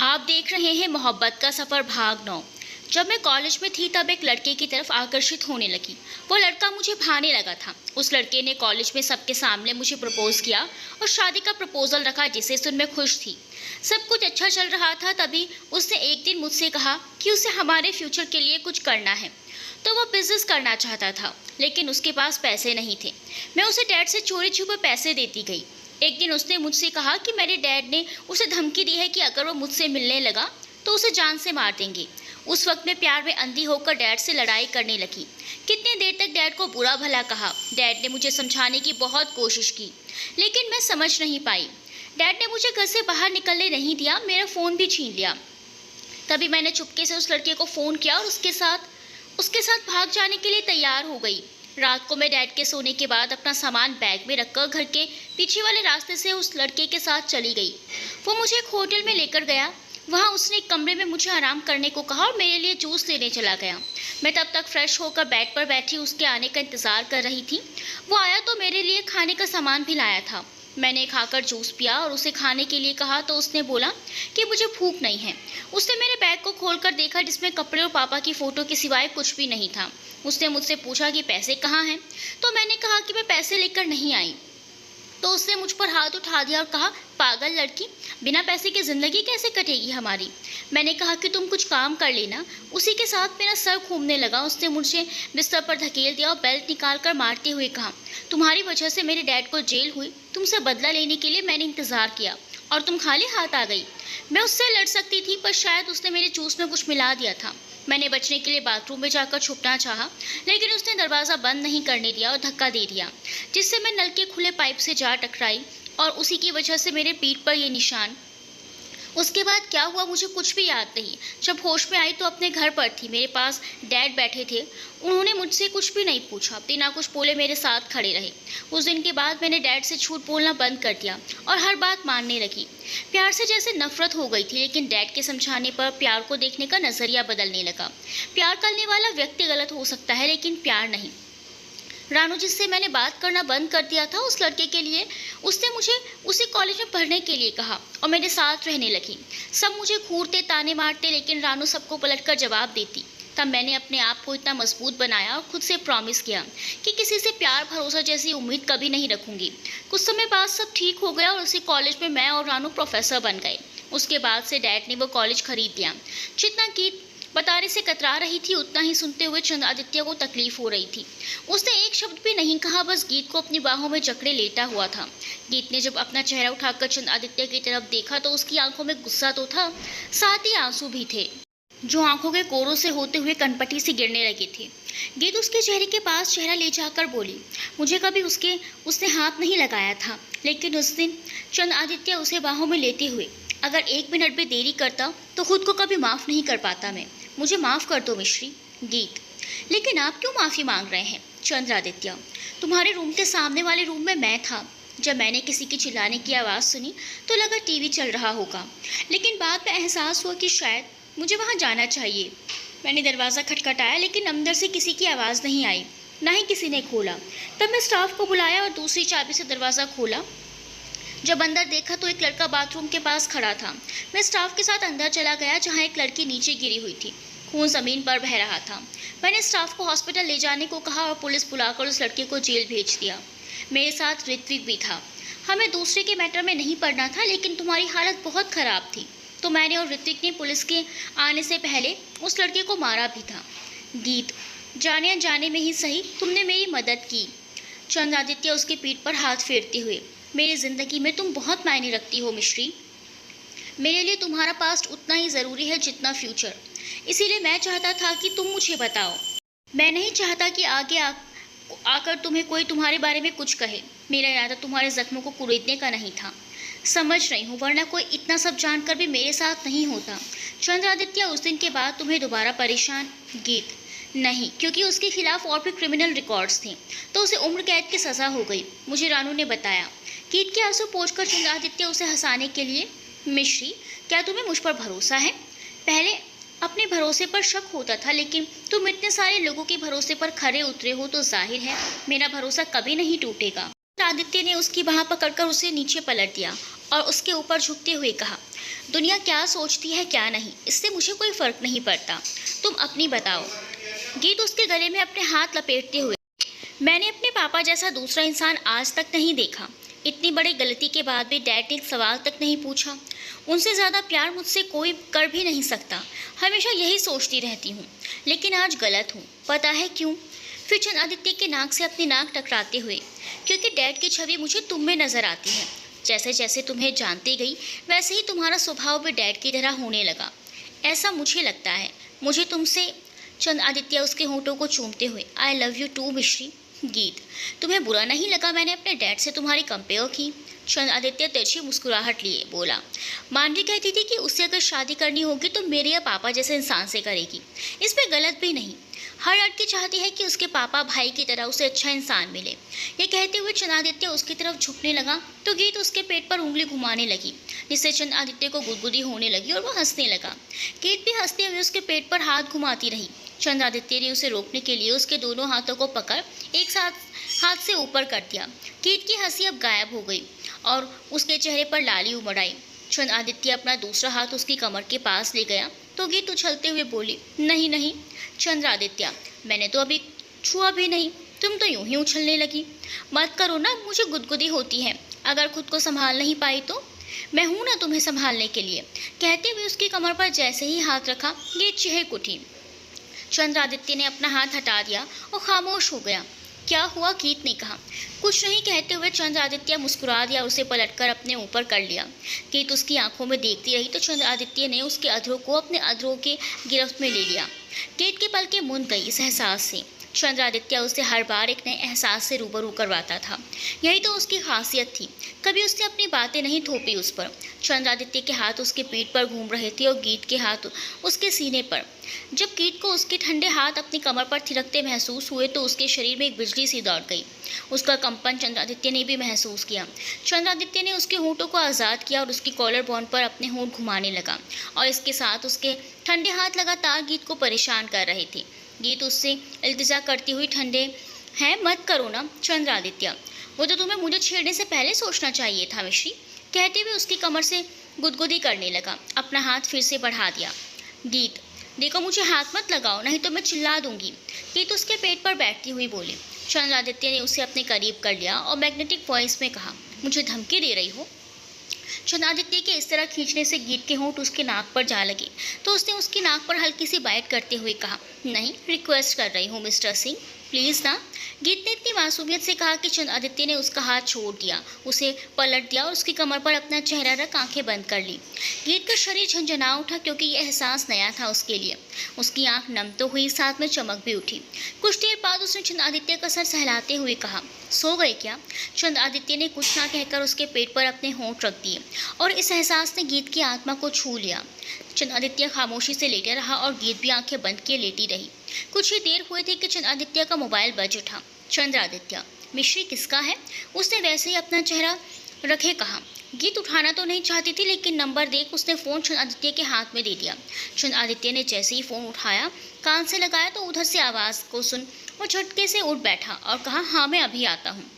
आप देख रहे हैं मोहब्बत का सफ़र भाग 9। जब मैं कॉलेज में थी तब एक लड़के की तरफ आकर्षित होने लगी। वो लड़का मुझे भाने लगा था। उस लड़के ने कॉलेज में सबके सामने मुझे प्रपोज किया और शादी का प्रपोजल रखा, जिसे सुन मैं खुश थी। सब कुछ अच्छा चल रहा था, तभी उसने एक दिन मुझसे कहा कि उसे हमारे फ्यूचर के लिए कुछ करना है। तो वो बिजनेस करना चाहता था, लेकिन उसके पास पैसे नहीं थे। मैं उसे डैड से चोरी छुपे पैसे देती गई। एक दिन उसने मुझसे कहा कि मेरे डैड ने उसे धमकी दी है कि अगर वो मुझसे मिलने लगा तो उसे जान से मार देंगे। उस वक्त मैं प्यार में अंधी होकर डैड से लड़ाई करने लगी। कितनी देर तक डैड को बुरा भला कहा। डैड ने मुझे समझाने की बहुत कोशिश की, लेकिन मैं समझ नहीं पाई। डैड ने मुझे घर से बाहर निकलने नहीं दिया, मेरा फ़ोन भी छीन लिया। तभी मैंने चुपके से उस लड़के को फ़ोन किया और उसके साथ भाग जाने के लिए तैयार हो गई। रात को मैं डैड के सोने के बाद अपना सामान बैग में रखकर घर के पीछे वाले रास्ते से उस लड़के के साथ चली गई। वो मुझे एक होटल में लेकर गया। वहाँ उसने एक कमरे में मुझे आराम करने को कहा और मेरे लिए जूस लेने चला गया। मैं तब तक फ्रेश होकर बेड पर बैठी उसके आने का इंतज़ार कर रही थी। वो आया तो मेरे लिए खाने का सामान भी लाया था। मैंने खाकर जूस पिया और उसे खाने के लिए कहा तो उसने बोला कि मुझे भूख नहीं है। उसने मेरे बैग को खोलकर देखा, जिसमें कपड़े और पापा की फ़ोटो के सिवाय कुछ भी नहीं था। उसने मुझसे पूछा कि पैसे कहाँ हैं, तो मैंने कहा कि मैं पैसे लेकर नहीं आई। तो उसने मुझ पर हाथ उठा दिया और कहा, पागल लड़की, बिना पैसे की ज़िंदगी कैसे कटेगी हमारी। मैंने कहा कि तुम कुछ काम कर लेना। उसी के साथ मेरा सर घूमने लगा। उसने मुझे बिस्तर पर धकेल दिया और बेल्ट निकाल कर मारते हुए कहा, तुम्हारी वजह से मेरे डैड को जेल हुई। तुमसे बदला लेने के लिए मैंने इंतज़ार किया और तुम खाली हाथ आ गई। मैं उससे लड़ सकती थी, पर शायद उसने मेरे जूस में कुछ मिला दिया था। मैंने बचने के लिए बाथरूम में जाकर छुपना चाहा, लेकिन उसने दरवाज़ा बंद नहीं करने दिया और धक्का दे दिया, जिससे मैं नल के खुले पाइप से जा टकराई और उसी की वजह से मेरे पीठ पर ये निशान। उसके बाद क्या हुआ मुझे कुछ भी याद नहीं। जब होश में आई तो अपने घर पर थी। मेरे पास डैड बैठे थे। उन्होंने मुझसे कुछ भी नहीं पूछा, बिना कुछ बोले मेरे साथ खड़े रहे। उस दिन के बाद मैंने डैड से झूठ बोलना बंद कर दिया और हर बात मानने लगी। प्यार से जैसे नफरत हो गई थी, लेकिन डैड के समझाने पर प्यार को देखने का नज़रिया बदलने लगा। प्यार करने वाला व्यक्ति गलत हो सकता है, लेकिन प्यार नहीं। रानू, जिससे मैंने बात करना बंद कर दिया था, उस लड़के के लिए उसने मुझे उसी कॉलेज में पढ़ने के लिए कहा और मेरे साथ रहने लगी। सब मुझे घूरते, ताने मारते, लेकिन रानू सबको पलटकर जवाब देती। तब मैंने अपने आप को इतना मजबूत बनाया और खुद से प्रॉमिस किया कि किसी से प्यार भरोसा जैसी उम्मीद कभी नहीं रखूंगी। कुछ समय बाद सब ठीक हो गया और उसी कॉलेज में मैं और रानू प्रोफेसर बन गए। उसके बाद से डैड ने वो कॉलेज खरीद लिया। जितना गीत बताने से कतरा रही थी, उतना ही सुनते हुए चंद्रादित्य को तकलीफ हो रही थी। उसने एक शब्द भी नहीं कहा, बस गीत को अपनी बाहों में जकड़े लेटा हुआ था। गीत ने जब अपना चेहरा उठाकर चंद्रादित्य की तरफ देखा तो उसकी आंखों में गुस्सा तो था, साथ ही आंसू भी थे, जो आंखों के कोरों से होते हुए कनपटी से गिरने लगे थे। गीत उसके चेहरे के पास चेहरा ले जाकर बोली, मुझे कभी उसने हाथ नहीं लगाया था, लेकिन उस दिन चंद्रादित्य उसे बाहों में लेते हुए, अगर 1 मिनट भी देरी करता तो खुद को कभी माफ़ नहीं कर पाता मैं। मुझे माफ़ कर दो मिश्री। गीत, लेकिन आप क्यों माफ़ी मांग रहे हैं? चंद्रादित्य, तुम्हारे रूम के सामने वाले रूम में मैं था। जब मैंने किसी की चिल्लाने की आवाज़ सुनी तो लगा टीवी चल रहा होगा, लेकिन बाद में एहसास हुआ कि शायद मुझे वहाँ जाना चाहिए। मैंने दरवाज़ा खटखटाया, लेकिन अंदर से किसी की आवाज़ नहीं आई, ना ही किसी ने खोला। तब मैं स्टाफ को बुलाया और दूसरी चाबी से दरवाज़ा खोला। जब अंदर देखा तो एक लड़का बाथरूम के पास खड़ा था। मैं स्टाफ के साथ अंदर चला गया, जहाँ एक लड़की नीचे गिरी हुई थी। खून ज़मीन पर बह रहा था। मैंने स्टाफ को हॉस्पिटल ले जाने को कहा और पुलिस बुलाकर उस लड़के को जेल भेज दिया। मेरे साथ ऋत्विक भी था। हमें दूसरे के मैटर में नहीं पड़ना था, लेकिन तुम्हारी हालत बहुत ख़राब थी, तो मैंने और ऋत्विक ने पुलिस के आने से पहले उस लड़के को मारा भी था। गीत, जाने अनजाने में ही सही, तुमने मेरी मदद की। चंद्रादित्य उसकी पीठ पर हाथ फेरते हुए, मेरी ज़िंदगी में तुम बहुत मायने रखती हो मिश्री। मेरे लिए तुम्हारा पास्ट उतना ही ज़रूरी है जितना फ्यूचर। इसीलिए मैं चाहता था कि तुम मुझे बताओ। मैं नहीं चाहता कि आकर तुम्हें कोई तुम्हारे बारे में कुछ कहे। मेरा इरादा तुम्हारे ज़ख्मों को कुरेदने का नहीं था। समझ रही हूँ, वरना कोई इतना सब जानकर भी मेरे साथ नहीं होता। चंद्रादित्य, उस दिन के बाद तुम्हें दोबारा परेशान? गीत, नहीं, क्योंकि उसके खिलाफ और भी क्रिमिनल रिकॉर्ड्स थे, तो उसे उम्र कैद की सज़ा हो गई, मुझे रानू ने बताया। गीत के आंसू पोंछकर चंद्रादित्य उसे हंसाने के लिए, मिश्री, क्या तुम्हें मुझ पर भरोसा है? पहले अपने भरोसे पर शक होता था, लेकिन तुम इतने सारे लोगों के भरोसे पर खरे उतरे हो तो जाहिर है मेरा भरोसा कभी नहीं टूटेगा। आदित्य ने उसकी बाह पकड़कर उसे नीचे पलट दिया और उसके ऊपर झुकते हुए कहा, दुनिया क्या सोचती है क्या नहीं, इससे मुझे कोई फर्क नहीं पड़ता। तुम अपनी बताओ। गीत उसके गले में अपने हाथ लपेटते हुए, मैंने अपने पापा जैसा दूसरा इंसान आज तक नहीं देखा। इतनी बड़ी गलती के बाद भी डैड ने एक सवाल तक नहीं पूछा। उनसे ज़्यादा प्यार मुझसे कोई कर भी नहीं सकता। हमेशा यही सोचती रहती हूँ, लेकिन आज गलत हूँ। पता है क्यों? फिर चंद आदित्य के नाक से अपनी नाक टकराते हुए, क्योंकि डैड की छवि मुझे तुम में नजर आती है। जैसे जैसे तुम्हें जानती गई वैसे ही तुम्हारा स्वभाव भी डैड की तरह होने लगा, ऐसा मुझे लगता है। मुझे तुमसे, चंद आदित्य उसके होठों को चूमते हुए, आई लव यू टू मिश्री। गीत, तुम्हें बुरा नहीं लगा मैंने अपने डैड से तुम्हारी कंपेयर की? चंद आदित्य तिरछी मुस्कुराहट लिए बोला, मानवी कहती थी कि उससे अगर शादी करनी होगी तो मेरे या पापा जैसे इंसान से करेगी। इसमें गलत भी नहीं। हर लड़की चाहती है कि उसके पापा भाई की तरह उसे अच्छा इंसान मिले। ये कहते हुए चंद आदित्य उसकी तरफ झुकने लगा तो गीत उसके पेट पर उंगली घुमाने लगी, जिससे चंद आदित्य को गुदगुदी होने लगी और वो हंसने लगा। गीत भी हंसते हुए उसके पेट पर हाथ घुमाती रही। चंद आदित्य ने उसे रोकने के लिए उसके दोनों हाथों को पकड़ एक साथ हाथ से ऊपर कर दिया। गीत की हंसी अब गायब हो गई और उसके चेहरे पर लाली उमड़ आई। चंद आदित्य अपना दूसरा हाथ उसकी कमर के पास ले गया तो गीत उछलते हुए बोली, नहीं नहीं चंद्र आदित्य, मैंने तो अभी छुआ भी नहीं, तुम तो यूं ही उछलने लगी। मत करो ना, मुझे गुदगुदी होती है। अगर खुद को संभाल नहीं पाई तो मैं हूं ना तुम्हें संभालने के लिए। कहते हुए उसकी कमर पर जैसे ही हाथ रखा, गीत चहक उठी। चंद्र आदित्य ने अपना हाथ हटा दिया और खामोश हो गया। क्या हुआ? गीत ने कहा। कुछ नहीं कहते हुए चंद्र आदित्य मुस्कुरा दिया और उसे पलटकर अपने ऊपर कर लिया। गीत उसकी आंखों में देखती रही तो चंद्र आदित्य ने उसके अधरों को अपने अधरों के गिरफ्त में ले लिया। गीत की पलकें मूंद गई इस एहसास से। चंद्र आदित्य उसे हर बार एक नए एहसास से रूबरू करवाता था। यही तो उसकी खासियत थी। कभी उसने अपनी बातें नहीं थोपी उस पर। चंद्र आदित्य के हाथ उसके पीठ पर घूम रहे थे और गीत के हाथ उसके सीने पर। जब गीत को उसके ठंडे हाथ अपनी कमर पर थिरकते महसूस हुए तो उसके शरीर में एक बिजली सी दौड़ गई। उसका कंपन चंद्र आदित्य ने भी महसूस किया। चंद्र आदित्य ने उसके होठों को आज़ाद किया और उसकी कॉलर बॉन्ड पर अपने होंठ घुमाने लगा और इसके साथ उसके ठंडे हाथ लगातार गीत को परेशान कर रहे थे। गीत उससे इल्तिजा करती हुई, ठंडे हैं मत करो ना चंद्र आदित्य, वो तो तुम्हें मुझे छेड़ने से पहले सोचना चाहिए था मिश्री। कहते हुए उसकी कमर से गुदगुदी करने लगा। अपना हाथ फिर से बढ़ा दिया। गीत, देखो मुझे हाथ मत लगाओ नहीं तो मैं चिल्ला दूंगी। गीत उसके पेट पर बैठती हुई बोली। चंद्र आदित्य ने उसे अपने करीब कर लिया और मैग्नेटिक वॉइस में कहा, मुझे धमकी दे रही हो? चंद्र आदित्य के इस तरह खींचने से गीत के होंठ उसके नाक पर जा लगे तो उसने उसकी नाक पर हल्की सी बाइट करते हुए कहा, नहीं रिक्वेस्ट कर रही हूँ मिस्टर सिंह, प्लीज़ ना। गीत ने इतनी मासूमियत से कहा कि चंद्र आदित्य ने उसका हाथ छोड़ दिया, उसे पलट दिया और उसकी कमर पर अपना चेहरा रख आंखें बंद कर ली। गीत का शरीर झंझना उठा क्योंकि यह एहसास नया था उसके लिए। उसकी आंख नम तो हुई, साथ में चमक भी उठी। कुछ देर बाद उसने चंद्र आदित्य का सर सहलाते हुए कहा, सो गए क्या? चंद्र आदित्य ने कुछ ना कहकर उसके पेट पर अपने होंठ रख दिए और इस एहसास ने गीत की आत्मा को छू लिया। चंद्र आदित्य खामोशी से लेटे रहा और गीत भी आंखें बंद किए लेटी रही। कुछ ही देर हुए थे कि चंद्र आदित्य का मोबाइल बज उठा। चंद्र आदित्य, मिश्री किसका है? उसने वैसे ही अपना चेहरा रखे कहा। गीत उठाना तो नहीं चाहती थी लेकिन नंबर देख उसने फ़ोन चंद्र आदित्य के हाथ में दे दिया। चंद्र आदित्य ने जैसे ही फ़ोन उठाया, कान से लगाया तो उधर से आवाज़ को सुन वो झटके से उठ बैठा और कहा, हाँ मैं अभी आता हूँ।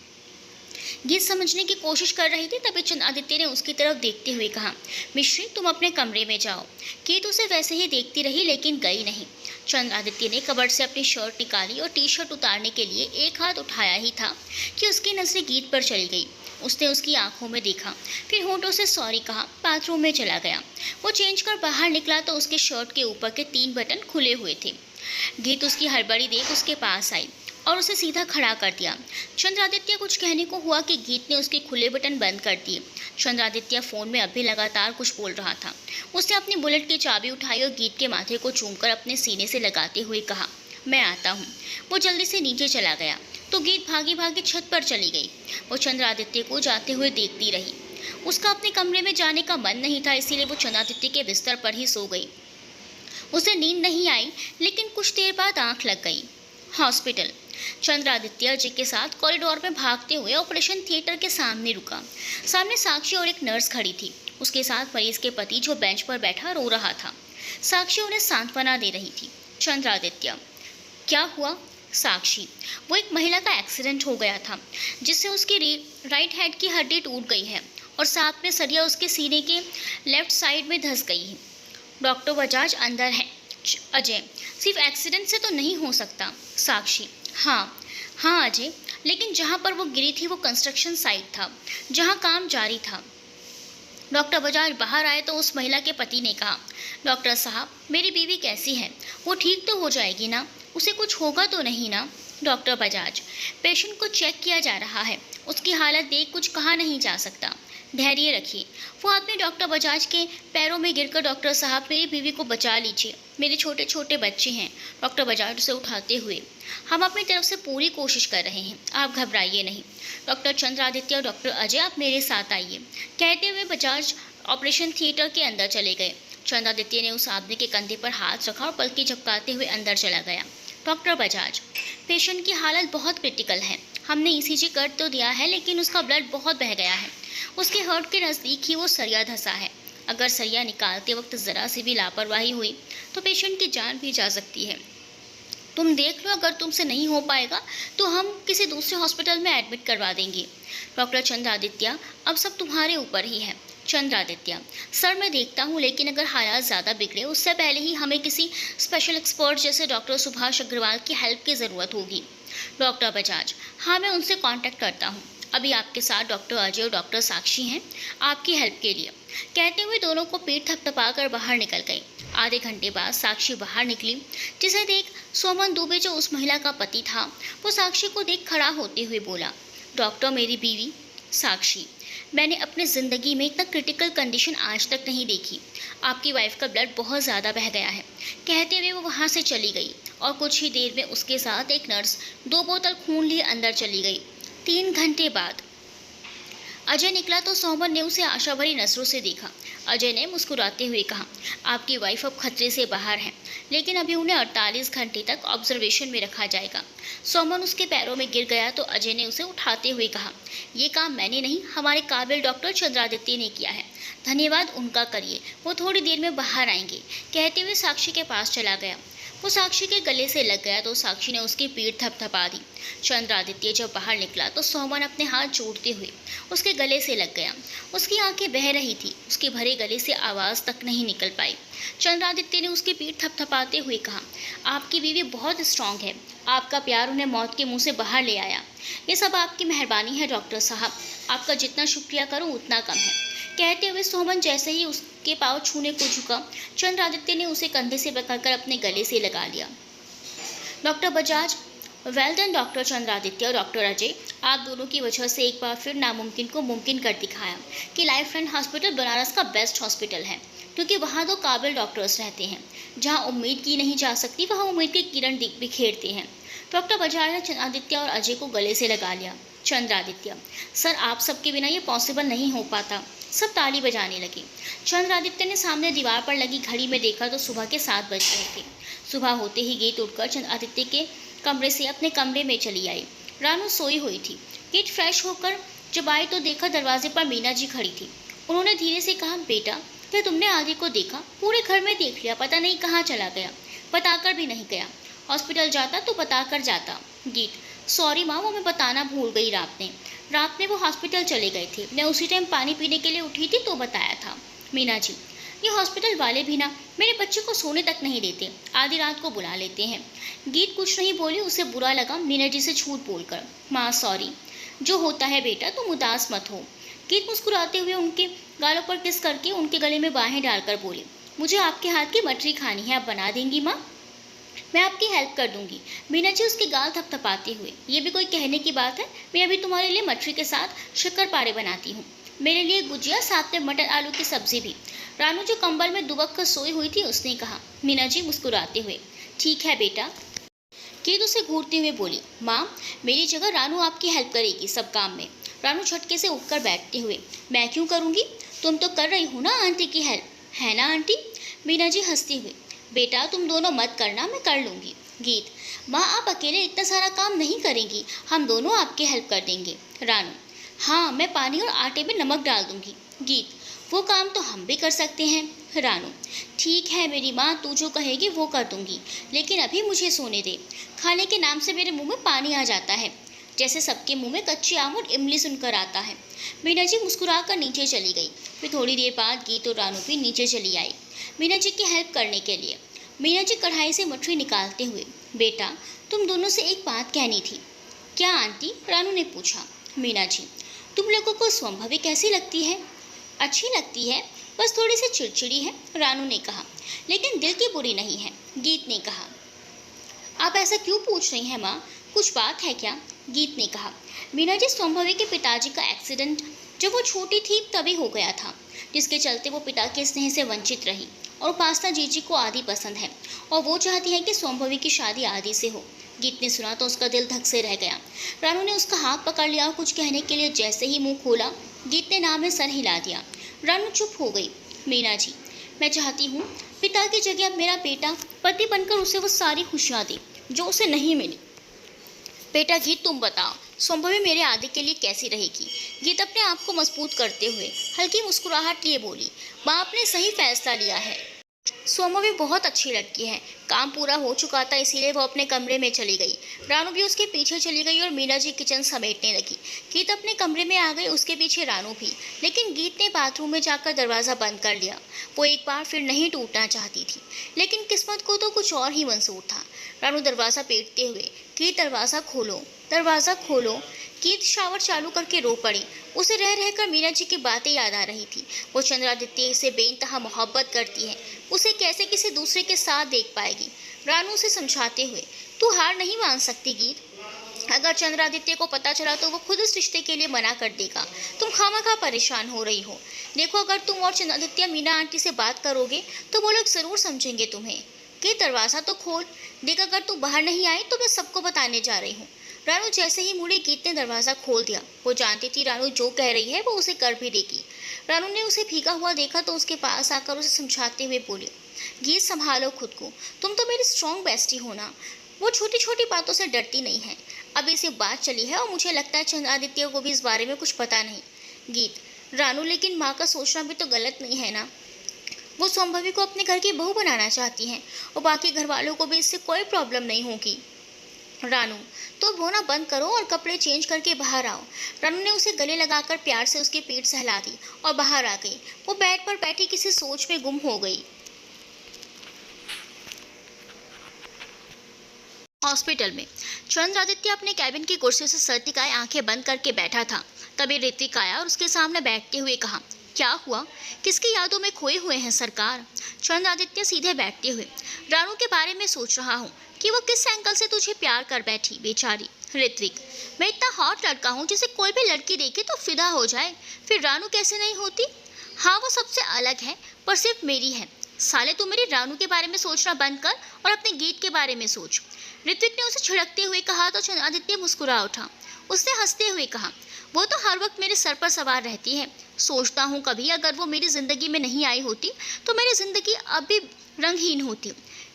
गीत समझने की कोशिश कर रही थी तभी चंद्र आदित्य ने उसकी तरफ देखते हुए कहा, मिश्री तुम अपने कमरे में जाओ। गीत उसे वैसे ही देखती रही लेकिन गई नहीं। चंद्र आदित्य ने कबर्ड से अपनी शर्ट निकाली और टी शर्ट उतारने के लिए एक हाथ उठाया ही था कि उसकी नज़रें गीत पर चली गई। उसने उसकी आंखों में देखा, फिर होंठों से सॉरी कहा, बाथरूम में चला गया। वो चेंज कर बाहर निकला तो उसके शर्ट के ऊपर के 3 बटन खुले हुए थे। गीत उसकी हड़बड़ी देख उसके पास आई और उसे सीधा खड़ा कर दिया। चंद्र आदित्य कुछ कहने को हुआ कि गीत ने उसके खुले बटन बंद कर दिए। चंद्र आदित्य फ़ोन में अभी लगातार कुछ बोल रहा था। उसने अपनी बुलेट की चाबी उठाई और गीत के माथे को चूमकर अपने सीने से लगाते हुए कहा, मैं आता हूँ। वो जल्दी से नीचे चला गया तो गीत भागी भागी छत पर चली गई। वो चंद्र आदित्य को जाते हुए देखती रही। उसका अपने कमरे में जाने का मन नहीं था, इसीलिए वो चंद्र आदित्य के बिस्तर पर ही सो गई। उसे नींद नहीं आई लेकिन कुछ देर बाद आंख लग गई। हॉस्पिटल। चंद्र आदित्य जी के साथ कॉरिडोर में भागते हुए ऑपरेशन थिएटर के सामने रुका। सामने साक्षी और एक नर्स खड़ी थी। उसके साथ मरीज के पति जो बेंच पर बैठा रो रहा था। साक्षी उन्हें सांत्वना दे रही थी। चंद्र आदित्य, क्या हुआ? साक्षी, वो एक महिला का एक्सीडेंट हो गया था जिससे उसकी राइट हेड की हड्डी टूट गई है और साथ में सरिया उसके सीने के लेफ्ट साइड में धंस गई है। डॉक्टर बजाज अंदर है। अजय, सिर्फ एक्सीडेंट से तो नहीं हो सकता। साक्षी, हाँ हाँ अजय, लेकिन जहाँ पर वो गिरी थी वो कंस्ट्रक्शन साइट था जहाँ काम जारी था। डॉक्टर बजाज बाहर आए तो उस महिला के पति ने कहा, डॉक्टर साहब, मेरी बीवी कैसी है? वो ठीक तो हो जाएगी ना? उसे कुछ होगा तो नहीं ना? डॉक्टर बजाज, पेशेंट को चेक किया जा रहा है, उसकी हालत देख कुछ कहा नहीं जा सकता, धैर्य रखिए। वो आदमी डॉक्टर बजाज के पैरों में गिरकर, डॉक्टर साहब मेरी बीवी को बचा लीजिए, मेरे छोटे छोटे बच्चे हैं। डॉक्टर बजाज उसे उठाते हुए, हम अपनी तरफ से पूरी कोशिश कर रहे हैं, आप घबराइए नहीं। डॉक्टर चंद्रादित्य और डॉक्टर अजय, आप मेरे साथ आइए, कहते हुए बजाज ऑपरेशन थिएटर के अंदर चले गए। चंद्रादित्य ने उस आदमी के कंधे पर हाथ रखा और पलकी झपकाते हुए अंदर चला गया। डॉक्टर बजाज, पेशेंट की हालत बहुत क्रिटिकल है, हमने ईसीजी कर तो दिया है लेकिन उसका ब्लड बहुत बह गया है, उसके हार्ट के नज़दीक ही वो सरिया धंसा है। अगर सरिया निकालते वक्त ज़रा सी भी लापरवाही हुई तो पेशेंट की जान भी जा सकती है। तुम देख लो, अगर तुमसे नहीं हो पाएगा तो हम किसी दूसरे हॉस्पिटल में एडमिट करवा देंगे। डॉक्टर चंद्रादित्य, अब सब तुम्हारे ऊपर ही है। चंद्रादित्य, सर मैं देखता हूँ, लेकिन अगर हालात ज़्यादा बिगड़े उससे पहले ही हमें किसी स्पेशल एक्सपर्ट जैसे डॉक्टर सुभाष अग्रवाल की हेल्प की ज़रूरत होगी। डॉक्टर बजाज, हाँ मैं उनसे कांटेक्ट करता हूँ। अभी आपके साथ डॉक्टर अजय और डॉक्टर साक्षी हैं आपकी हेल्प के लिए। कहते हुए दोनों को पीठ थपथपाकर बाहर निकल गए। आधे घंटे बाद साक्षी बाहर निकली, जिसे देख सोमन दुबे, जो उस महिला का पति था, वो साक्षी को देख खड़ा होते हुए बोला, डॉक्टर मेरी बीवी। साक्षी, मैंने अपनी ज़िंदगी में इतना क्रिटिकल कंडीशन आज तक नहीं देखी, आपकी वाइफ का ब्लड बहुत ज़्यादा बह गया है। कहते हुए वो वहाँ से चली गई और कुछ ही देर में उसके साथ एक नर्स 2 बोतल खून लिए अंदर चली गई। 3 घंटे बाद अजय निकला तो सोमन ने उसे आशा भरी नजरों से देखा। अजय ने मुस्कुराते हुए कहा, आपकी वाइफ अब खतरे से बाहर है, लेकिन अभी उन्हें 48 घंटे तक ऑब्जर्वेशन में रखा जाएगा। सोमन उसके पैरों में गिर गया तो अजय ने उसे उठाते हुए कहा, ये काम मैंने नहीं, हमारे काबिल डॉक्टर चंद्रादित्य ने किया है, धन्यवाद उनका करिए, वो थोड़ी देर में बाहर आएंगे। कहते हुए साक्षी के पास चला गया। वो साक्षी के गले से लग गया तो साक्षी ने उसकी पीठ थपथपा दी। चंद्रादित्य जब बाहर निकला तो सोमन अपने हाथ जोड़ते हुए उसके गले से लग गया। उसकी आंखें बह रही थी, उसके भरे गले से आवाज़ तक नहीं निकल पाई। चंद्रादित्य ने उसकी पीठ थपथपाते हुए कहा, आपकी बीवी बहुत स्ट्रांग है, आपका प्यार उन्हें मौत के मुंह से बाहर ले आया। ये सब आपकी मेहरबानी है डॉक्टर साहब, आपका जितना शुक्रिया करूँ उतना कम है। कहते हुए सोमन जैसे ही उसके पाँव छूने को झुका, चंद्रादित्य ने उसे कंधे से पकड़कर अपने गले से लगा लिया। Doctor Bajaj, well done doctor Chandraditya और डॉक्टर अजय, आप दोनों की वजह से एक बार फिर नामुमकिन को मुमकिन कर दिखाया कि लाइफ फ्रेंड हॉस्पिटल बनारस का बेस्ट हॉस्पिटल है, क्योंकि वहाँ 2 काबिल डॉक्टर्स रहते हैं। जहाँ उम्मीद की नहीं जा सकती वहाँ उम्मीद की किरण बिखेरते हैं। डॉक्टर बजाज ने चंद्रादित्य और अजय को गले से लगा लिया। चंद्रादित्य, सर आप सबके बिना ये पॉसिबल नहीं हो पाता। सब ताली बजाने लगे। चंद्रादित्य ने सामने दीवार पर लगी घड़ी में देखा तो सुबह के 7 बज रहे थे। सुबह होते ही गेट उठकर चंद्रादित्य के कमरे से अपने कमरे में चली आई। रानू सोई हुई थी। गेट फ्रेश होकर जब आई तो देखा दरवाजे पर मीना जी खड़ी थी। उन्होंने धीरे से कहा, बेटा क्या तुमने आदि को देखा? पूरे घर में देख लिया, पता नहीं कहाँ चला गया, बताकर भी नहीं गया। हॉस्पिटल जाता तो बताकर जाता। गीत, सॉरी माँ, वो मैं बताना भूल गई। रात में वो हॉस्पिटल चले गए थे, मैं उसी टाइम पानी पीने के लिए उठी थी तो बताया था। मीना जी, ये हॉस्पिटल वाले भी ना मेरे बच्चे को सोने तक नहीं देते, आधी रात को बुला लेते हैं। गीत कुछ नहीं बोली, उसे बुरा लगा मीना जी से झूठ बोलकर। माँ सॉरी, जो होता है बेटा तुम उदास मत हो। गीत मुस्कुराते हुए उनके गालों पर किस करके उनके गले में बाहें डालकर बोली, मुझे आपके हाथ की मटरी खानी है, आप बना देंगी माँ? मैं आपकी हेल्प कर दूंगी। मीना जी उसके गाल थपथपाते हुए, ये भी कोई कहने की बात है, मैं अभी तुम्हारे लिए मटरी के साथ शक्कर-पारे बनाती हूँ, मेरे लिए गुजिया, साथ में मटर आलू की सब्जी भी। रानू जो कंबल में दुबक कर सोई हुई थी उसने कहा। मीना जी मुस्कुराते हुए, ठीक है बेटा। केत उसे घूरते हुए बोली, माँ मेरी जगह रानू आपकी हेल्प करेगी सब काम में। रानू झटके से उठकर बैठते हुए, मैं क्यों करूँगी, तुम तो कर रही हो ना आंटी की हेल्प, है ना आंटी? मीना जी हंसते हुए, बेटा तुम दोनों मत करना, मैं कर लूँगी। गीत, माँ आप अकेले इतना सारा काम नहीं करेंगी, हम दोनों आपकी हेल्प कर देंगे। रानू, हाँ मैं पानी और आटे में नमक डाल दूँगी। गीत, वो काम तो हम भी कर सकते हैं। रानू, ठीक है मेरी माँ, तू जो कहेगी वो कर दूँगी, लेकिन अभी मुझे सोने दे, खाने के नाम से मेरे मुँह में पानी आ जाता है। जैसे सबके मुंह में कच्चे आम और इमली सुनकर आता है। मीना जी मुस्कुराकर नीचे चली गई। फिर थोड़ी देर बाद गीत और रानू भी नीचे चली आई मीना जी की हेल्प करने के लिए। मीना जी कढ़ाई से मठरी निकालते हुए, बेटा तुम दोनों से एक बात कहनी थी। क्या आंटी? रानू ने पूछा। मीना जी, तुम लोगों को स्वभावी कैसी लगती है? अच्छी लगती है, बस थोड़ी सी चिड़चिड़ी है, रानू ने कहा। लेकिन दिल की बुरी नहीं है, गीत ने कहा। आप ऐसा क्यों पूछ रही हैं माँ, कुछ बात है क्या? गीत ने कहा। मीना जी, स्वभावी के पिताजी का एक्सीडेंट जब वो छोटी थी तभी हो गया था, जिसके चलते वो पिता के स्नेह से वंचित रही। और उपासना जीजी को आदि पसंद है और वो चाहती है कि स्वभावी की शादी आदि से हो। गीत ने सुना तो उसका दिल धक से रह गया। रानू ने उसका हाथ पकड़ लिया और कुछ कहने के लिए जैसे ही मुंह खोला, गीत ने नाम में सर हिला दिया। रानू चुप हो गई। मीना जी, मैं चाहती हूँ पिता की जगह अब मेरा बेटा पति बनकर उसे वो सारी खुशियाँ दे जो उसे नहीं मिली। बेटा गीत, तुम बताओ स्वभावी मेरे आदि के लिए कैसी रहेगी? गीत अपने आप को मजबूत करते हुए हल्की मुस्कुराहट लिए बोली, बाप ने सही फैसला लिया है। स्वभावी बहुत अच्छी लड़की है। काम पूरा हो चुका था, इसीलिए वो अपने कमरे में चली गई। रानू भी उसके पीछे चली गई और मीना जी किचन समेटने लगी। गीत अपने कमरे में आ गई, उसके पीछे रानू भी। लेकिन गीत ने बाथरूम में जाकर दरवाज़ा बंद कर लिया। वो एक बार फिर नहीं टूटना चाहती थी, लेकिन किस्मत को तो कुछ और ही मंजूर था। रानू दरवाज़ा पीटते हुए, गीत दरवाज़ा खोलो, दरवाज़ा खोलो। गीत शावर चालू करके रो पड़ी। उसे रह रहकर मीना जी की बातें याद आ रही थी। वो चंद्रादित्य से बेइंतहा मोहब्बत करती है, उसे कैसे किसी दूसरे के साथ देख पाएगी। रानू से समझाते हुए, तू हार नहीं मान सकती गीत। अगर चंद्रादित्य को पता चला तो वो खुद इस रिश्ते के लिए मना कर देगा। तुम खामखा परेशान हो रही हो। देखो, अगर तुम और चंद्रादित्य मीना आंटी से बात करोगे तो वो लोग ज़रूर समझेंगे तुम्हें। कि दरवाज़ा तो खोल, देख अगर तू बाहर नहीं आई तो मैं सबको बताने जा रही हूँ। रानू जैसे ही मुड़ी, गीत ने दरवाज़ा खोल दिया। वो जानती थी रानू जो कह रही है वो उसे कर भी देगी। रानू ने उसे भीगा हुआ देखा तो उसके पास आकर उसे समझाते हुए बोली, गीत संभालो खुद को, तुम तो मेरी स्ट्रॉन्ग बेस्टी हो ना। वो छोटी छोटी बातों से डरती नहीं है। अभी से बात चली है और मुझे लगता है चंद्रादित्य को भी इस बारे में कुछ पता नहीं। गीत, रानू लेकिन माँ का सोचना भी तो गलत नहीं है ना। वो स्वभावी को अपने घर की बहू बनाना चाहती हैं और बाकी घर वालों को भी इससे कोई प्रॉब्लम नहीं होगी। रानू, तो रोना बंद करो और कपड़े चेंज करके बाहर आओ। रानू ने उसे गले लगाकर प्यार से उसकी पीठ सहला दी और बाहर आ गई। वो बेड पर बैठी किसी सोच में गुम हो गई। हॉस्पिटल में चंद्रादित्य अपने कैबिन की कुर्सी से सर टिकाए आंखें बंद करके बैठा था। तभी ऋत्विक आया और उसके सामने बैठते हुए कहा, क्या हुआ? किसकी यादों में खोए हुए हैं सरकार? चंद्रादित्य सीधे बैठते हुए, रानू के बारे में सोच रहा हूँ कि वो किस एंगल से तुझे प्यार कर बैठी बेचारी। ऋत्विक, मैं इतना हॉट लड़का हूँ जिसे कोई भी लड़की देखे तो फिदा हो जाए, फिर रानू कैसे नहीं होती? हाँ, वो सबसे अलग है, पर सिर्फ मेरी है। साले, तू मेरी रानू के बारे में सोचना बंद कर और अपने गीत के बारे में सोच। ऋत्विक ने उसे छिड़कते हुए कहा तो चंद्रादित्य मुस्कुरा उठा। उसने हंसते हुए कहा, वो तो हर वक्त मेरे सर पर सवार रहती है। सोचता हूँ कभी अगर वो मेरी ज़िंदगी में नहीं आई होती तो मेरी ज़िंदगी अब भी रंगहीन होती।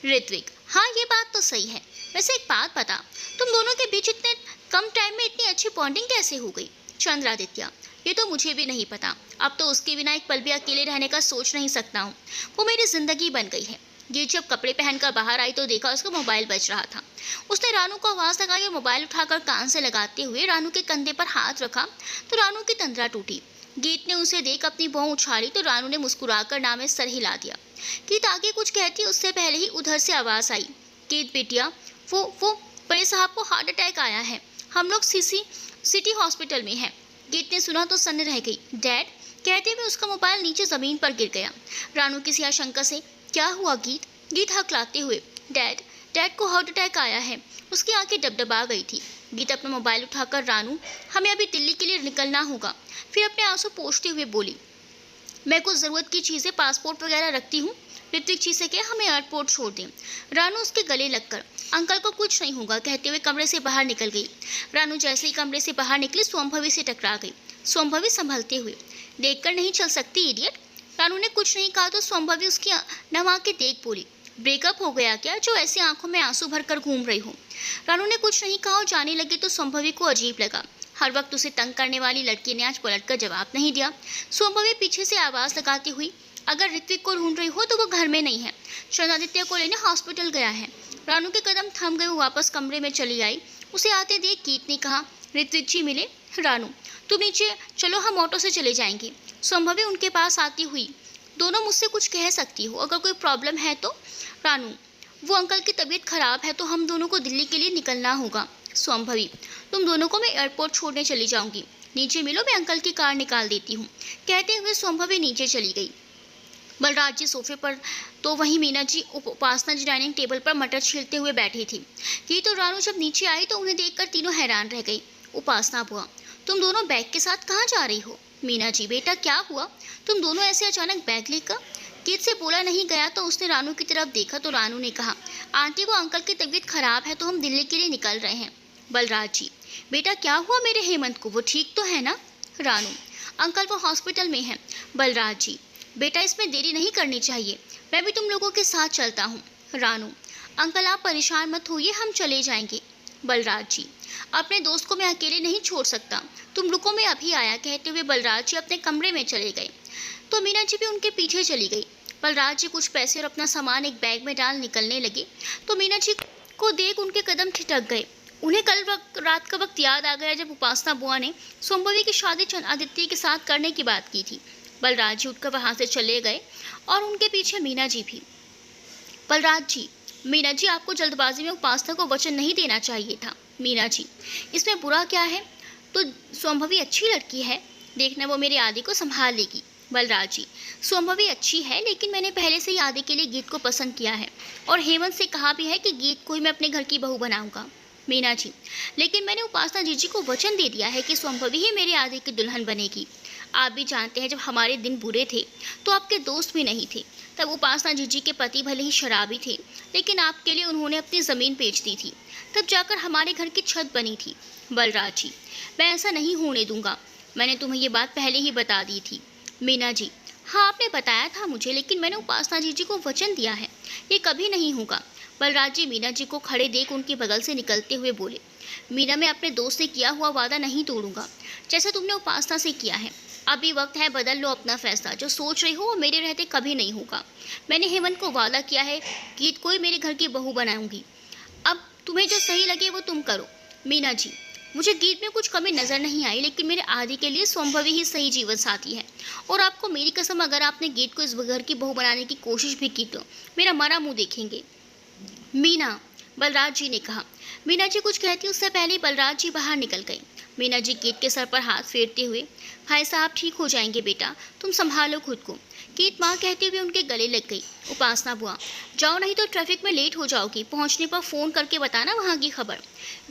ऋत्विक, हाँ ये बात तो सही है। वैसे एक बात बता, तुम दोनों के बीच इतने कम टाइम में इतनी अच्छी बॉन्डिंग कैसे हो गई? चंद्रादित्य, ये तो मुझे भी नहीं पता। अब तो उसके बिना एक पल भी अकेले रहने का सोच नहीं सकता हूँ। वो मेरी ज़िंदगी बन गई है। ये जब कपड़े पहनकर बाहर आई तो देखा उसका मोबाइल बज रहा था। उसने रानू को आवाज़ लगाई और मोबाइल उठाकर कान से लगाते हुए रानू के कंधे पर हाथ रखा तो रानू की तंद्रा टूटी। गीत ने उसे देख अपनी भौं उछाली तो रानू ने मुस्कुराकर नाम में सर हिला दिया। गीत आगे कुछ कहती उससे पहले ही उधर से आवाज़ आई, गीत बेटिया, वो बड़े साहब को हार्ट अटैक आया है, हम लोग सिटी हॉस्पिटल में हैं। गीत ने सुना तो सन्न रह गई। डैड, कहते हुए उसका मोबाइल नीचे ज़मीन पर गिर गया। रानू किसी आशंका से, क्या हुआ गीत? गीत हकलाते हुए, डैड को हार्ट अटैक आया है। उसकी आंखें डबडबा गई थी। गीत अपना मोबाइल उठाकर, रानू हमें अभी दिल्ली के लिए निकलना होगा। फिर अपने आंसू पोंछते हुए बोली, मैं कुछ ज़रूरत की चीज़ें पासपोर्ट वगैरह रखती हूँ। ऋत्विक जी से कह हमें एयरपोर्ट छोड़ दें। रानू उसके गले लगकर, अंकल को कुछ नहीं होगा कहते हुए कमरे से बाहर निकल गई। रानू जैसे ही कमरे से बाहर निकली स्वयंभवी से टकरा गई। स्वयंभवी संभलते हुए, देखकर नहीं चल सकती इडियट। रानू ने कुछ नहीं कहा तो स्वयंभवी उसकी नम के देख बोली, ब्रेकअप हो गया क्या जो ऐसी आंखों में आंसू भरकर घूम रही हो? रानू ने कुछ नहीं कहा और जाने लगी तो स्वयंभवी को अजीब लगा। हर वक्त उसे तंग करने वाली लड़की ने आज पलटकर जवाब नहीं दिया। स्वयंभवी पीछे से आवाज़ लगाती हुई, अगर ऋत्विक को ढूंढ रही हो तो वो घर में नहीं है, चंद्रादित्य को लेने हॉस्पिटल गया है। रानू के कदम थम गए, वो वापस कमरे में चली आई। उसे आते देख गीत ने कहा, ऋत्विक जी मिले। रानू, तुम नीचे चलो, हम ऑटो से चले जाएंगे। संभवी उनके पास आती हुई, दोनों मुझसे कुछ कह सकती हो, अगर कोई प्रॉब्लम है तो। रानू, वो अंकल की तबीयत खराब है तो हम दोनों को दिल्ली के लिए निकलना होगा। संभवी, तुम दोनों को मैं एयरपोर्ट छोड़ने चली जाऊंगी। नीचे मिलो, मैं अंकल की कार निकाल देती हूँ। कहते हुए संभवी नीचे चली गई। बलराज जी सोफे पर तो वहीं मीना जी उपासना जी डाइनिंग टेबल पर मटर छीलते हुए बैठी थी। ये तो रानू जब नीचे आई तो उन्हें देखकर तीनों हैरान रह गई। उपासना बुआ, तुम दोनों बैग के साथ कहाँ जा रही हो? मीना जी, बेटा क्या हुआ, तुम दोनों ऐसे अचानक बैग लेकर? गीत से बोला नहीं गया तो उसने रानू की तरफ देखा तो रानू ने कहा, आंटी वो अंकल की तबीयत खराब है तो हम दिल्ली के लिए निकल रहे हैं। बलराज जी, बेटा क्या हुआ मेरे हेमंत को, वो ठीक तो है ना? रानू, अंकल वो हॉस्पिटल में है। बलराज जी, बेटा इसमें देरी नहीं करनी चाहिए, मैं भी तुम लोगों के साथ चलता हूँ। रानू, अंकल आप परेशान मत होइए, हम चले जाएंगे। बलराज जी, अपने दोस्त को मैं अकेले नहीं छोड़ सकता, तुम रुको मैं अभी आया। कहते हुए बलराज जी अपने कमरे में चले गए तो मीना जी भी उनके पीछे चली गई। बलराज जी कुछ पैसे और अपना सामान एक बैग में डाल निकलने लगे तो मीना जी को देख उनके कदम ठिठक गए। उन्हें कल रात का वक्त याद आ गया जब उपासना बुआ ने संभवी की शादी आदित्य के साथ करने की बात की थी। बलराज जी उठकर वहाँ से चले गए और उनके पीछे मीना जी भी। बलराज जी, मीना जी आपको जल्दबाजी में उपासना को वचन नहीं देना चाहिए था। मीना जी, इसमें बुरा क्या है, तो संभवी अच्छी लड़की है, देखना वो मेरे आदि को संभाल लेगी। बलराज जी, संभवी अच्छी है लेकिन मैंने पहले से ही आदि के लिए गीत को पसंद किया है और हेमंत से कहा भी है कि गीत को ही मैं अपने घर की बहू बनाऊंगा। मीना जी, लेकिन मैंने उपासना जीजी को वचन दे दिया है कि संभवी ही मेरे आदि की दुल्हन बनेगी। आप भी जानते हैं जब हमारे दिन बुरे थे तो आपके दोस्त भी नहीं थे, तब उपासना जीजी के पति भले ही शराबी थे लेकिन आपके लिए उन्होंने अपनी ज़मीन बेच दी थी, तब जाकर हमारे घर की छत बनी थी। बलराज जी, मैं ऐसा नहीं होने दूंगा, मैंने तुम्हें ये बात पहले ही बता दी थी। मीना जी, हाँ आपने बताया था मुझे, लेकिन मैंने उपासना जीजी को वचन दिया है, ये कभी नहीं होगा। बलराज जी मीना जी को खड़े देख उनके बगल से निकलते हुए बोले, मीना मैं अपने दोस्त से किया हुआ वादा नहीं तोड़ूंगा, जैसा तुमने उपासना से किया है। अभी वक्त है, बदल लो अपना फैसला, जो सोच रही हो वो मेरे रहते कभी नहीं होगा। मैंने हेमंत को वादा किया है गीत को ही मेरे घर की बहू बनाऊंगी, अब तुम्हें जो सही लगे वो तुम करो। मीना जी, मुझे गीत में कुछ कमी नज़र नहीं आई, लेकिन मेरे आदि के लिए संभवी ही सही जीवन साथी है और आपको मेरी कसम, अगर आपने गीत को इस घर की बहू बनाने की कोशिश भी की तो मेरा मरा मुँह देखेंगे। मीना, बलराज जी ने कहा। मीना जी कुछ कहती उससे पहले ही बलराज जी बाहर निकल गए। मीना जी गीत के सर पर हाथ फेरते हुए, भाई साहब ठीक हो जाएंगे बेटा, तुम संभालो खुद को। गीत माँ कहते हुए उनके गले लग गई। उपासना बुआ, जाओ नहीं तो ट्रैफिक में लेट हो जाओगी, पहुँचने पर फ़ोन करके बताना वहाँ की खबर।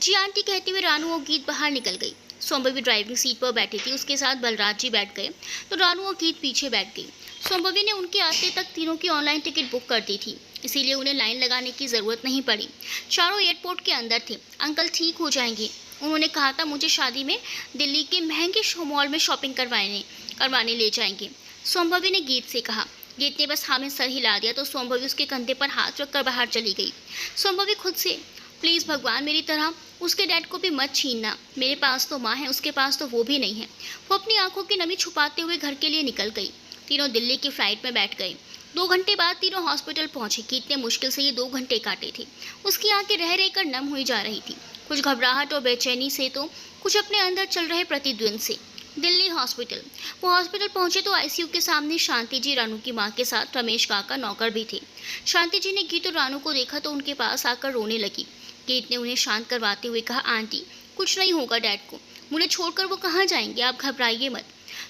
जी आंटी कहते हुए रानू और गीत बाहर निकल गई। संभवी ड्राइविंग सीट पर बैठी थी, उसके साथ बलराज जी बैठ गए तो रानू और गीत पीछे बैठ गई। संभवी ने उनके आते तक तीनों की ऑनलाइन टिकट बुक कर दी थी, इसीलिए उन्हें लाइन लगाने की ज़रूरत नहीं पड़ी। चारों एयरपोर्ट के अंदर थे। अंकल ठीक हो जाएंगे, उन्होंने कहा था मुझे शादी में दिल्ली के महंगे मॉल में शॉपिंग करवाने ले जाएंगे। संभवी ने गीत से कहा। गीत ने बस हाँ में सर हिला दिया तो संभवी उसके कंधे पर हाथ रखकर बाहर चली गई। संभवी खुद से, प्लीज़ भगवान मेरी तरह उसके डैड को भी मत छीनना, मेरे पास तो माँ है, उसके पास तो वो भी नहीं है। वो अपनी आंखों की नमी छुपाते हुए घर के लिए निकल गई। तीनों दिल्ली की फ्लाइट में बैठ गए। 2 घंटे बाद तीनों हॉस्पिटल पहुंचे। कितने मुश्किल से ये 2 घंटे काटे थे। उसकी आंखें रह रह कर नम हुई जा रही थी, कुछ घबराहट और बेचैनी से तो कुछ अपने अंदर चल रहे प्रतिद्वंद से। दिल्ली हॉस्पिटल। वो हॉस्पिटल पहुंचे तो आईसीयू के सामने शांति जी, रानू की माँ के साथ रमेश काका नौकर भी थे। शांति जी ने गीत और रानू को देखा तो उनके पास आकर रोने लगी। गीत ने उन्हें शांत करवाते हुए कहा, आंटी कुछ नहीं होगा, डैड को मुझे छोड़कर वो कहाँ जाएंगे, आप घबराइए मत।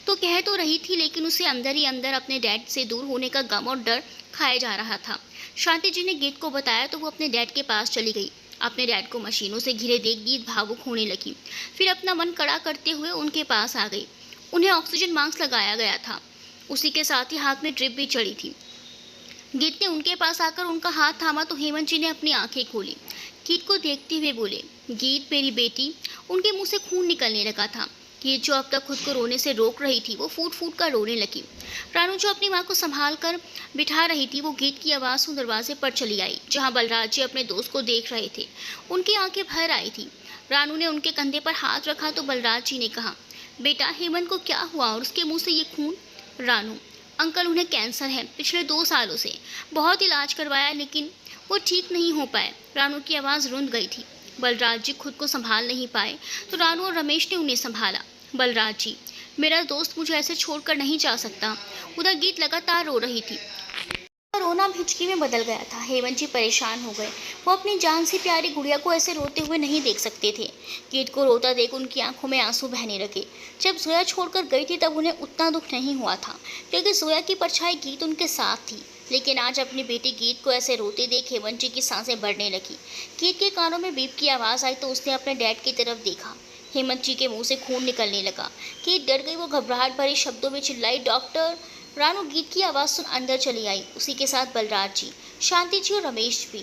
तो कह तो रही थी लेकिन उसे अंदर ही अंदर अपने डैड से दूर होने का गम और डर खाया जा रहा था। शांति जी ने गीत को बताया तो वो अपने डैड के पास चली गई। अपने डैड को मशीनों से घिरे देख गीत भावुक होने लगी। फिर अपना मन कड़ा करते हुए उनके पास आ गई। उन्हें ऑक्सीजन मास्क लगाया गया था, उसी के साथ ही हाथ में ड्रिप भी चढ़ी थी। गीत ने उनके पास आकर उनका हाथ थामा तो हेमंत जी ने अपनी आंखें खोली। गीत को देखते हुए बोले, गीत मेरी बेटी। उनके मुंह से खून निकलने लगा था। गीत जो अब तक खुद को रोने से रोक रही थी वो फूट फूट कर रोने लगी। रानू जो अपनी माँ को संभाल कर बिठा रही थी वो गीत की आवाज़ सुन दरवाजे पर चली आई, जहाँ बलराज जी अपने दोस्त को देख रहे थे। उनकी आंखें भर आई थी। रानू ने उनके कंधे पर हाथ रखा तो बलराज जी ने कहा, बेटा हेमंत को क्या हुआ और उसके मुँह से ये खून? रानू, अंकल उन्हें कैंसर है, पिछले 2 सालों से बहुत इलाज करवाया लेकिन वो ठीक नहीं हो पाए। रानू की आवाज़ रुंध गई थी। बलराज जी खुद को संभाल नहीं पाए तो रानू और रमेश ने उन्हें संभाला। बलराज जी, मेरा दोस्त मुझे ऐसे छोड़कर नहीं जा सकता। उधर गीत लगातार रो रही थी। रोना हिचकी में बदल गया था। हेमंत जी परेशान हो गए। वो अपनी जान से प्यारी गुड़िया को ऐसे रोते हुए नहीं देख सकते थे। गीत को रोता देख उनकी आंखों में आंसू बहने लगे। जब जोया छोड़कर गई थी तब उन्हें उतना दुख नहीं हुआ था, क्योंकि जोया की परछाई गीत उनके साथ थी। लेकिन आज अपनी बेटी गीत को ऐसे रोते देख हेमंत जी की सांसें बढ़ने लगी। गीत के कानों में बीप की आवाज़ आई तो उसने अपने डैड की तरफ देखा। हेमंत जी के मुंह से खून निकलने लगा। गीत डर गई। वो घबराहट भरे शब्दों में चिल्लाई, डॉक्टर। रानू गीत की आवाज़ सुन अंदर चली आई, उसी के साथ बलराज जी, शांति जी और रमेश भी।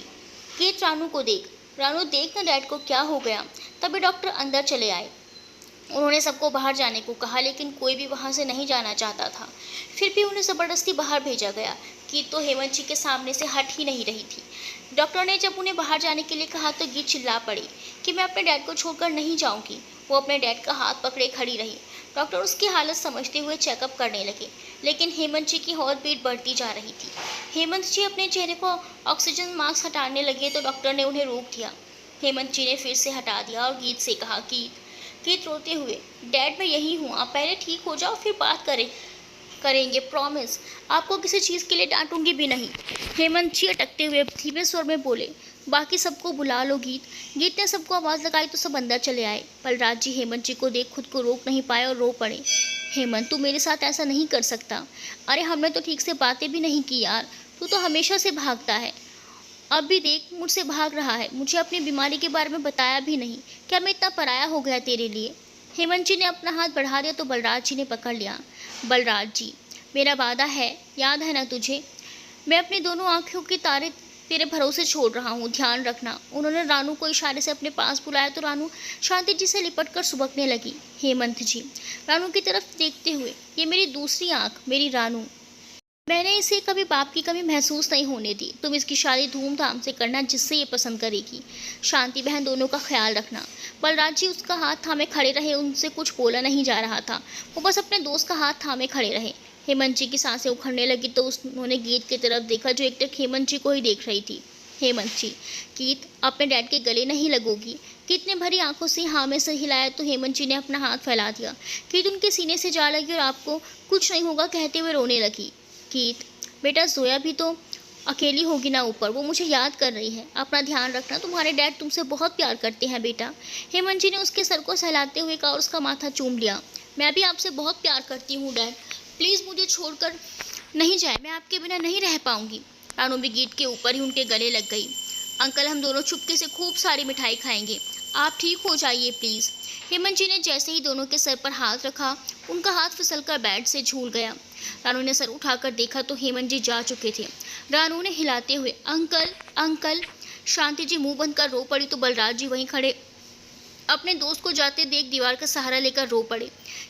गीत रानू को देख, रानू देख ना डैड को क्या हो गया। तभी डॉक्टर अंदर चले आए। उन्होंने सबको बाहर जाने को कहा, लेकिन कोई भी वहाँ से नहीं जाना चाहता था। फिर भी उन्हें ज़बरदस्ती बाहर भेजा गया। गीत तो हेमंत जी के सामने से हट ही नहीं रही थी। डॉक्टर ने जब उन्हें बाहर जाने के लिए कहा तो गीत चिल्ला पड़ी कि मैं अपने डैड को छोड़कर नहीं जाऊँगी। वो अपने डैड का हाथ पकड़े खड़ी रही। डॉक्टर उसकी हालत समझते हुए चेकअप करने लगे, लेकिन हेमंत जी की और बीट बढ़ती जा रही थी। हेमंत जी अपने चेहरे को ऑक्सीजन मास्क हटाने लगे तो डॉक्टर ने उन्हें रोक दिया। हेमंत जी ने फिर से हटा दिया और गीत से कहा, गीत रोते हुए, डैड मैं यही हूँ, आप पहले ठीक हो जाओ फिर बात करेंगे, प्रॉमिस। आपको किसी चीज़ के लिए डांटूंगी भी नहीं। हेमंत जी अटकते हुए धीमे स्वर में बोले, बाकी सबको बुला लो। गीत ने सबको आवाज़ लगाई तो सब अंदर चले आए। बलराज जी हेमंत जी को देख खुद को रोक नहीं पाए और रो पड़े। हेमंत, तू मेरे साथ ऐसा नहीं कर सकता। अरे हमने तो ठीक से बातें भी नहीं की यार, तू तो हमेशा से भागता है। अब भी देख मुझसे भाग रहा है। मुझे अपनी बीमारी के बारे में बताया भी नहीं। क्या मैं इतना पराया हो गया तेरे लिए? हेमंत जी ने अपना हाथ बढ़ा दिया तो बलराज जी ने पकड़ लिया। बलराज जी, मेरा वादा है, याद है ना तुझे? मैं अपनी दोनों आंखों की तारे तेरे भरोसे छोड़ रहा हूँ, ध्यान रखना। उन्होंने रानू को इशारे से अपने पास बुलाया तो रानू शांति जी से लिपटकर सुबकने लगी। हेमंत जी रानू की तरफ देखते हुए, ये मेरी दूसरी आंख, मेरी रानू। मैंने इसे कभी बाप की कमी महसूस नहीं होने दी। तुम इसकी शादी धूमधाम से करना जिससे ये पसंद करेगी। शांति बहन दोनों का ख्याल रखना। बलराज जी उसका हाथ थामे खड़े रहे। उनसे कुछ बोला नहीं जा रहा था। वो बस अपने दोस्त का हाथ थामे खड़े रहे। हेमंत जी की सांसें उखड़ने लगी तो उन्होंने गीत की तरफ देखा जो एकटक हेमंत जी को ही देख रही थी। हेमंत जी, गीत अपने डैड के गले नहीं लगोगी। गीत ने भरी आंखों से हाँ में से हिलाया तो हेमंत जी ने अपना हाथ फैला दिया। गीत उनके सीने से जा लगी और आपको कुछ नहीं होगा कहते हुए रोने लगी। गीत, बेटा जोया भी तो अकेली होगी ना ऊपर, वो मुझे याद कर रही है। अपना ध्यान रखना, तुम्हारे डैड तुमसे बहुत प्यार करते हैं बेटा। हेमंत जी ने उसके सर को सहलाते हुए कहा और उसका माथा चूम लिया। मैं भी आपसे बहुत प्यार करती हूँ डैड, प्लीज़ मुझे छोड़कर नहीं जाए, मैं आपके बिना नहीं रह पाऊँगी। रानू भी गीत के ऊपर ही उनके गले लग गई। अंकल, हम दोनों चुपके से खूब सारी मिठाई खाएंगे, आप ठीक हो जाइए प्लीज़। हेमंत जी ने जैसे ही दोनों के सर पर हाथ रखा, उनका हाथ फिसलकर बेड से झूल गया। रानू ने सर उठाकर देखा तो हेमंत जी जा चुके थे। रानू ने हिलाते हुए, अंकल अंकल। शांति जी मुंह बंद कर रो पड़ी तो बलराज जी वहीं खड़े अपने दोस्त को जाते देख दीवार का सहारा लेकर रो पड़े।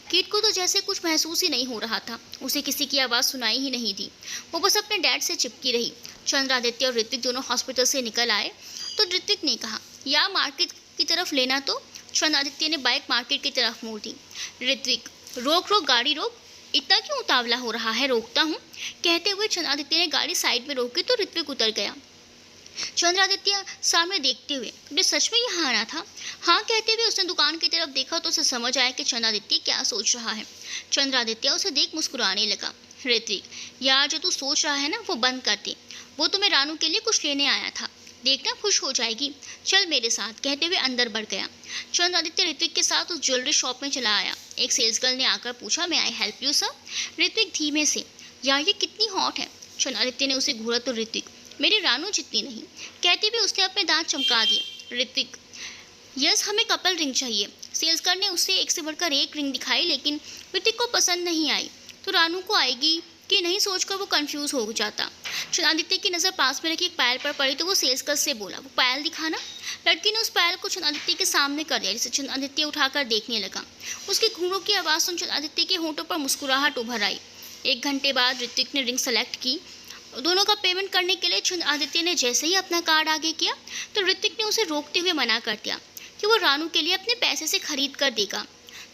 कीट को तो जैसे कुछ महसूस ही नहीं हो रहा था। उसे किसी की आवाज़ सुनाई ही नहीं दी। वो बस अपने डैड से चिपकी रही। चंद्रादित्य और ऋत्विक दोनों हॉस्पिटल से निकल आए तो ऋत्विक ने कहा, या मार्केट की तरफ लेना। तो चंद्रादित्य ने बाइक मार्केट की तरफ मोड़ दी। ऋत्विक, रोक रोक, गाड़ी रोक, इतना क्यों उतावला हो रहा है? रोकता हूँ, कहते हुए चंद्रादित्य ने गाड़ी साइड में रोकी तो ऋत्विक उतर गया। चंद्रादित्य सामने देखते हुए, तुमने सच में यहाँ आना था? हाँ कहते हुए उसने दुकान की तरफ देखा तो उसे समझ आया कि चंद्रादित्य क्या सोच रहा है। चंद्रादित्य उसे देख मुस्कुराने लगा। ऋत्विक, यार जो तू सोच रहा है ना वो बंद कर दे। वो तो मैं रानू के लिए कुछ लेने आया था, देखना खुश हो जाएगी, चल मेरे साथ, कहते हुए अंदर बढ़ गया। चंद्रादित्य ऋत्विक के साथ उस ज्वेलरी शॉप में चला आया। एक सेल्स गर्ल ने आकर पूछा, may I help you sir? Ritwik धीमे से, यार ये कितनी हॉट है। चंद्रादित्य ने उसे घूरा तो ऋत्विक, मेरी रानू जितनी नहीं, कहते हुए उसने अपने दांत चमका दिए। ऋत्विक, यस हमें कपल रिंग चाहिए। सेल्स गर्ल ने उससे एक से बढ़कर एक रिंग दिखाई, लेकिन ऋत्विक को पसंद नहीं आई तो रानू को आएगी कि नहीं सोचकर वो कंफ्यूज हो जाता। चंद्रादित्य की नज़र पास में रखी एक पायल पर पड़ी तो वो सेल्स गर्ल से बोला, वो पायल दिखाना। लड़की ने उस पायल को चंद्रादित्य के सामने कर दिया, जिसे चंद्रादित्य उठाकर देखने लगा। उसके घूंघरों की आवाज़ सुन चंद्रादित्य के होंठों पर मुस्कुराहट उभर आई। 1 घंटे बाद ऋत्विक ने रिंग सेलेक्ट की। दोनों का पेमेंट करने के लिए चंद्रादित्य ने जैसे ही अपना कार्ड आगे किया तो ऋत्विक ने उसे रोकते हुए मना कर दिया कि वो रानू के लिए अपने पैसे से खरीद कर देगा।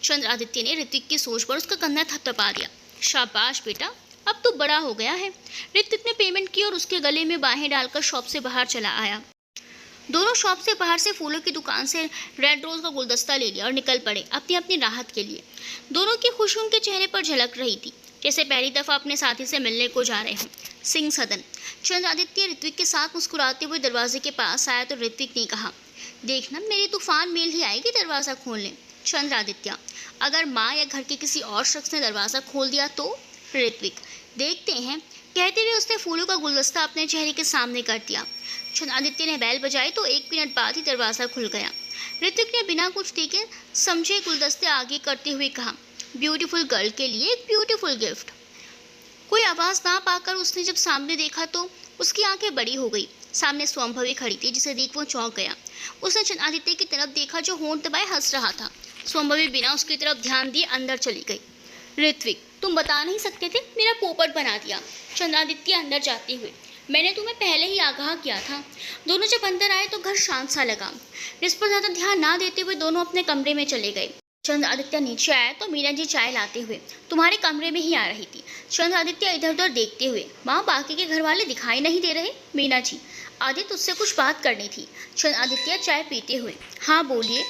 चंद्रादित्य ने ऋत्विक की सोच पर उसका कंधा थपथपा दिया। शाबाश बेटा, अब तो बड़ा हो गया है। ऋत्विक ने पेमेंट की और उसके गले में बाहें डालकर शॉप से बाहर चला आया। दोनों शॉप से बाहर से फूलों की दुकान से रेड रोज का गुलदस्ता ले लिया और निकल पड़े अपनी अपनी राहत के लिए। दोनों की खुशी उनके चेहरे पर झलक रही थी, जैसे पहली दफा अपने साथी से मिलने को जा रहे हों। सिंह सदन। चंद्रादित्य ऋत्विक के साथ मुस्कुराते हुए दरवाजे के पास आया तो ऋत्विक ने कहा, देखना मेरी तूफान मेल ही आएगी दरवाज़ा खोलने। चंद्रादित्य, अगर माँ या घर के किसी और शख्स ने दरवाज़ा खोल दिया तो? ऋत्विक, देखते हैं। कहते हुए उसने फूलों का गुलदस्ता अपने चेहरे के सामने कर दिया। चंद्रादित्य ने बैल बजाई तो 1 मिनट बाद ही दरवाज़ा खुल गया। ऋत्विक ने बिना कुछ देखे समझे गुलदस्ते आगे करते हुए कहा, ब्यूटीफुल गर्ल के लिए एक ब्यूटीफुल गिफ्ट। कोई आवाज़ ना पाकर उसने जब सामने देखा तो उसकी आंखें बड़ी हो गई। सामने स्वयंभवी खड़ी थी, जिसे देख वो चौंक गया। उसने चंद्रादित्य की तरफ देखा जो होंठ दबाए हंस रहा था। स्वयंभवी बिना उसकी तरफ ध्यान दिए अंदर चली गई। ऋत्विक, तुम बता नहीं सकते थे, मेरा पोपट बना दिया। चंद्रादित्य अंदर जाते हुए, मैंने तुम्हें पहले ही आगाह किया था। दोनों जब अंदर आए तो घर शांत सा लगा। इस पर ज़्यादा ध्यान ना देते हुए दोनों अपने कमरे में चले गए। चंद्रादित्य नीचे आया तो मीना जी चाय लाते हुए तुम्हारे कमरे में ही आ रही थी। चंद्रादित्य इधर उधर देखते हुए, माँ बाकी के घर वाले दिखाई नहीं दे रहे? मीना जी, आदित्य तुझसे कुछ बात करनी थी। चंद्रादित्य चाय पीते हुए, हाँ बोलिए।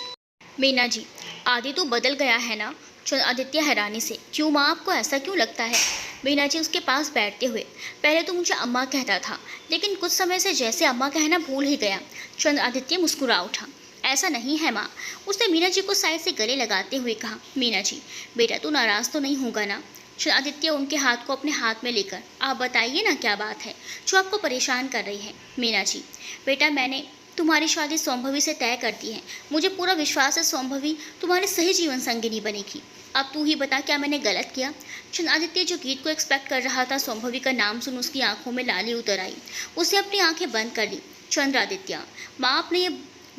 मीना जी, आदि तो बदल गया है ना? चंद्रादित्य हैरानी से, क्यों माँ, आपको ऐसा क्यों लगता है? मीना जी उसके पास बैठते हुए, पहले तो मुझे अम्मा कहता था, लेकिन कुछ समय से जैसे अम्मा कहना भूल ही गया। चंद्रादित्य मुस्कुरा उठा, ऐसा नहीं है माँ। उसने मीना जी को साइड से गले लगाते हुए कहा, मीना जी बेटा तू नाराज़ तो नहीं होगा ना? चंद्रादित्य उनके हाथ को अपने हाथ में लेकर, आप बताइए ना क्या बात है जो आपको परेशान कर रही है? मीना जी, बेटा मैंने तुम्हारी शादी स्वयंभवी से तय कर दी है। मुझे पूरा विश्वास है स्वयंभवी तुम्हारे सही जीवन संगिनी बनेगी। अब तू ही बता, क्या मैंने गलत किया? चंद्रादित्य जो गीत को एक्सपेक्ट कर रहा था, स्वयंभवी का नाम सुन उसकी आंखों में लाली उतर आई। उसने अपनी आंखें बंद कर ली। चंद्रादित्य, माँ आपने ये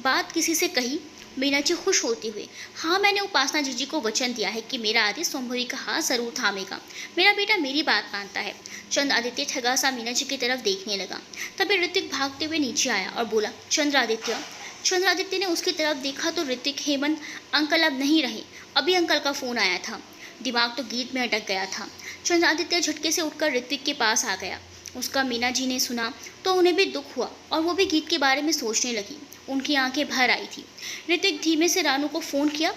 बात किसी से कही? मीना जी खुश होते हुए, हाँ मैंने उपासना जीजी को वचन दिया है कि मेरा आदित्य स्वयंभवी का हाथ जरूर थामेगा। मेरा बेटा मेरी बात मानता है। चंद्रादित्य ठगा सा मीना जी की तरफ देखने लगा। तभी ऋत्विक भागते हुए नीचे आया और बोला, चंद्रादित्य। चंद्रादित्य ने उसकी तरफ देखा तो ऋत्विक, हेमंत अंकल अब नहीं रहे, अभी अंकल का फ़ोन आया था। दिमाग तो गीत में अटक गया था। चंद्रादित्य झटके से उठकर ऋत्विक के पास आ गया। उसका मीना जी ने सुना तो उन्हें भी दुख हुआ और वो भी गीत के बारे में सोचने लगी। उनकी आंखें भर आई थी। ऋत्विक धीमे से रानू को फ़ोन किया,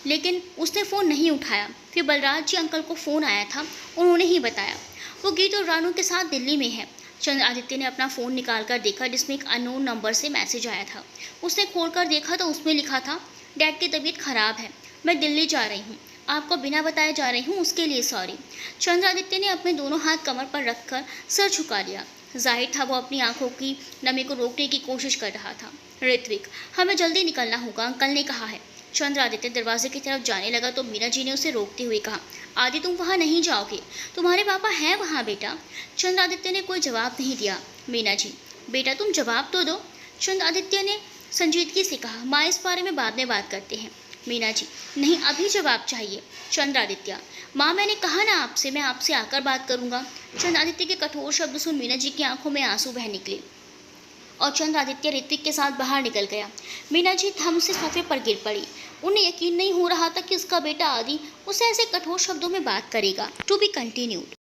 लेकिन उसने फ़ोन नहीं उठाया। फिर बलराज जी अंकल को फ़ोन आया था, उन्होंने ही बताया वो गीत और रानू के साथ दिल्ली में है। चंद्रादित्य ने अपना फ़ोन निकाल कर देखा, जिसमें एक अननोन नंबर से मैसेज आया था। उसने खोल कर देखा तो उसमें लिखा था, डैड की तबीयत ख़राब है, मैं दिल्ली जा रही हूँ, आपको बिना बताए जा रही हूँ, उसके लिए सॉरी। चंद्रादित्य ने अपने दोनों हाथ कमर पर रखकर सर झुका लिया। जाहिर था वो अपनी आंखों की नमी को रोकने की कोशिश कर रहा था। ऋत्विक, हमें जल्दी निकलना होगा, अंकल ने कहा है। चंद्रादित्य दरवाजे की तरफ जाने लगा तो मीना जी ने उसे रोकते हुए कहा, आदि तुम वहाँ नहीं जाओगे, तुम्हारे पापा हैं वहाँ बेटा। चंद्रादित्य ने कोई जवाब नहीं दिया। मीना जी, बेटा तुम जवाब तो दो। चंद्रादित्य ने संजीदगी से कहा, माँ इस बारे में बाद में बात करते हैं। मीना जी, नहीं अभी जवाब चाहिए। चंद्रादित्य, माँ मैंने कहा ना आपसे, मैं आपसे आकर बात करूँगा। चंद्रादित्य के कठोर शब्द सुन मीना जी की आंखों में आंसू बह निकले और चंद्रादित्य ऋत्विक के साथ बाहर निकल गया। मीना जी थम से सोफे पर गिर पड़ी। उन्हें यकीन नहीं हो रहा था कि उसका बेटा आदि उससे ऐसे कठोर शब्दों में बात करेगा। To be continued.